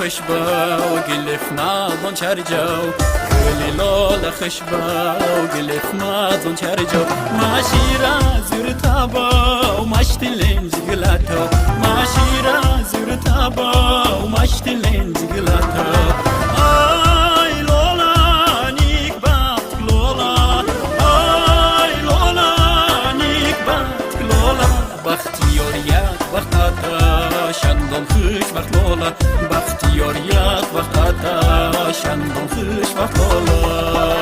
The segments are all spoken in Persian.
خشبا وقلف ناظن شرجو قولي لولا خشبا وقلف ناظن شرجو ماشي رازور تابا وماشتلين زقلاتو ماشي رازور تابا وماشتلين زقلاتو آي لولا نيك باتك لولا آي لولا نيك باتك لولا بختيوريات بختاتا شندون خش بخت لولا بختيوريات بختاتا شندون خش بخت لولا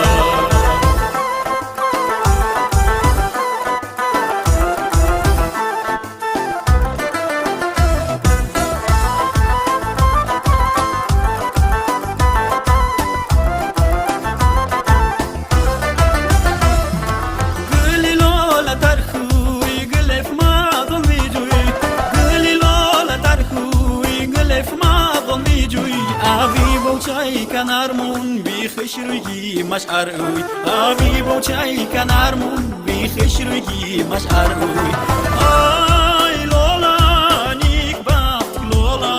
چای کنارمون بی خشرویی مشعر اوی آبی با چای کنارمون بی خشرویی مشعر اوی آی لولا نیک بات لولا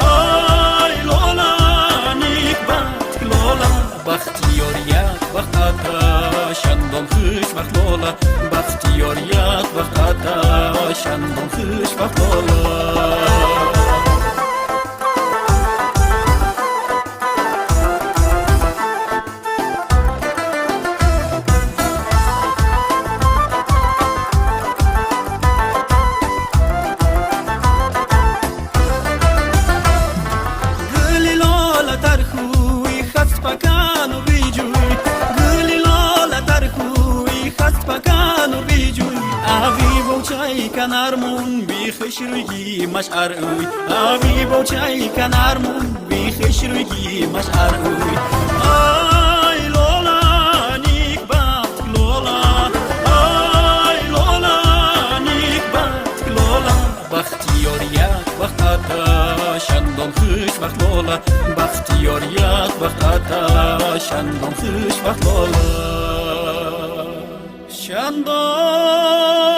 آی لولا نیک بات لولا بختیاریت بختاتا شندون خوش بخت لولا بختیاریت بختاتا شندون خوش بخت لولا چای کنارمون بی خشرویی مشعر اوی آبی با چای کنارمون بی خشرویی مشعر اوی آی لولا نیک بات لولا آی لولا نیک بات لولا بختیاریت بختاتا شندون خوش بخت لولا بختیاریت بختاتا شندون خوش بخت لولا شندون